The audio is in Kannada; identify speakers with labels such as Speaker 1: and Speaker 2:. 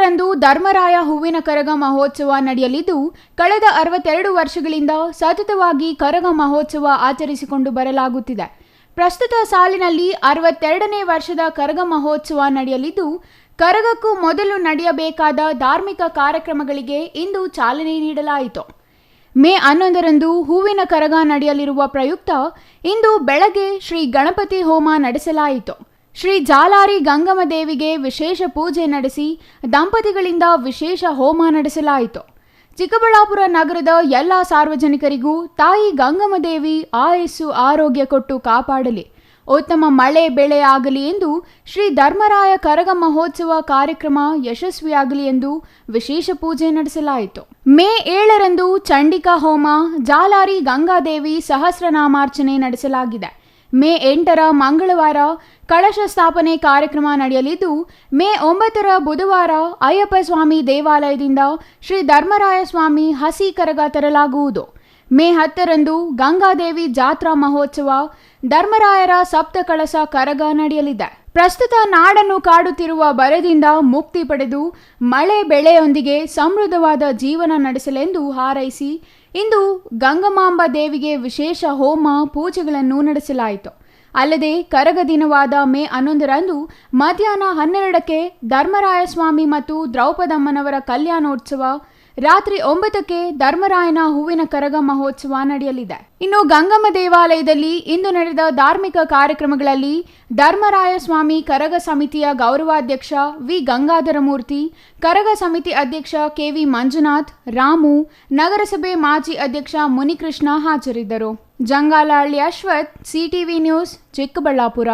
Speaker 1: ಏಳರಂದು ಧರ್ಮರಾಯ ಹೂವಿನ ಕರಗ ಮಹೋತ್ಸವ ನಡೆಯಲಿದ್ದು, ಕಳೆದ 62 ವರ್ಷಗಳಿಂದ ಸತತವಾಗಿ ಕರಗ ಮಹೋತ್ಸವ ಆಚರಿಸಿಕೊಂಡು ಬರಲಾಗುತ್ತಿದೆ. ಪ್ರಸ್ತುತ ಸಾಲಿನಲ್ಲಿ 62ನೇ ವರ್ಷದ ಕರಗ ಮಹೋತ್ಸವ ನಡೆಯಲಿದ್ದು, ಕರಗಕ್ಕೂ ಮೊದಲು ನಡೆಯಬೇಕಾದ ಧಾರ್ಮಿಕ ಕಾರ್ಯಕ್ರಮಗಳಿಗೆ ಇಂದು ಚಾಲನೆ ನೀಡಲಾಯಿತು. ಮೇ 11ರಂದು ಹೂವಿನ ಕರಗ ನಡೆಯಲಿರುವ ಪ್ರಯುಕ್ತ ಇಂದು ಬೆಳಗ್ಗೆ ಶ್ರೀ ಗಣಪತಿ ಹೋಮ ನಡೆಸಲಾಯಿತು. ಶ್ರೀ ಜಾಲಾರಿ ಗಂಗಮ್ಮ ದೇವಿಗೆ ವಿಶೇಷ ಪೂಜೆ ನಡೆಸಿ ದಂಪತಿಗಳಿಂದ ವಿಶೇಷ ಹೋಮ ನಡೆಸಲಾಯಿತು. ಚಿಕ್ಕಬಳ್ಳಾಪುರ ನಗರದ ಎಲ್ಲ ಸಾರ್ವಜನಿಕರಿಗೂ ತಾಯಿ ಗಂಗಮ್ಮ ದೇವಿ ಆಯಸ್ಸು ಆರೋಗ್ಯ ಕೊಟ್ಟು ಕಾಪಾಡಲಿ, ಉತ್ತಮ ಮಳೆ ಬೆಳೆ ಆಗಲಿ ಎಂದು ಶ್ರೀ ಧರ್ಮರಾಯ ಕರಗ ಮಹೋತ್ಸವ ಕಾರ್ಯಕ್ರಮ ಯಶಸ್ವಿಯಾಗಲಿ ಎಂದು ವಿಶೇಷ ಪೂಜೆ ನಡೆಸಲಾಯಿತು. ಮೇ 7ರಂದು ಚಂಡಿಕಾ ಹೋಮ, ಜಾಲಾರಿ ಗಂಗಾದೇವಿ ಸಹಸ್ರನಾಮಾರ್ಚನೆ ನಡೆಸಲಾಗಿದೆ. ಮೇ 8ರ ಮಂಗಳವಾರ ಕಳಶ ಸ್ಥಾಪನೆ ಕಾರ್ಯಕ್ರಮ ನಡೆಯಲಿದ್ದು, ಮೇ 9ರ ಬುಧವಾರ ಅಯ್ಯಪ್ಪ ಸ್ವಾಮಿ ದೇವಾಲಯದಿಂದ ಶ್ರೀ ಧರ್ಮರಾಯ ಸ್ವಾಮಿ ಹಸಿ ಕರಗ ತರಲಾಗುವುದು. ಮೇ 10ರಂದು ಗಂಗಾದೇವಿ ಜಾತ್ರಾ ಮಹೋತ್ಸವ, ಧರ್ಮರಾಯರ ಸಪ್ತ ಕಳಸ ಕರಗ ನಡೆಯಲಿದೆ. ಪ್ರಸ್ತುತ ನಾಡನ್ನು ಕಾಡುತ್ತಿರುವ ಬರದಿಂದ ಮುಕ್ತಿ ಪಡೆದು ಮಳೆ ಬೆಳೆಯೊಂದಿಗೆ ಸಮೃದ್ಧವಾದ ಜೀವನ ನಡೆಸಲೆಂದು ಹಾರೈಸಿ ಇಂದು ಗಂಗಮಾಂಬ ದೇವಿಗೆ ವಿಶೇಷ ಹೋಮ ಪೂಜೆಗಳನ್ನು ನಡೆಸಲಾಯಿತು. ಅಲ್ಲದೆ ಕರಗ ದಿನವಾದ ಮೇ 11ರಂದು ಮಧ್ಯಾಹ್ನ 12ಕ್ಕೆ ಧರ್ಮರಾಯ ಸ್ವಾಮಿ ಮತ್ತು ದ್ರೌಪದಮ್ಮನವರ ಕಲ್ಯಾಣೋತ್ಸವ, ರಾತ್ರಿ 9ಕ್ಕೆ ಧರ್ಮರಾಯನ ಹೂವಿನ ಕರಗ ಮಹೋತ್ಸವ ನಡೆಯಲಿದೆ. ಇನ್ನು ಗಂಗಮ್ಮ ದೇವಾಲಯದಲ್ಲಿ ಇಂದು ನಡೆದ ಧಾರ್ಮಿಕ ಕಾರ್ಯಕ್ರಮಗಳಲ್ಲಿ ಧರ್ಮರಾಯ ಸ್ವಾಮಿ ಕರಗ ಸಮಿತಿಯ ಗೌರವಾಧ್ಯಕ್ಷ ವಿ ಗಂಗಾಧರಮೂರ್ತಿ, ಕರಗ ಸಮಿತಿ ಅಧ್ಯಕ್ಷ ಕೆವಿ ಮಂಜುನಾಥ್, ರಾಮು, ನಗರಸಭೆ ಮಾಜಿ ಅಧ್ಯಕ್ಷ ಮುನಿಕೃಷ್ಣ ಹಾಜರಿದ್ದರು. Jangalahalli Ashwath, CTV news, Chikkaballapur.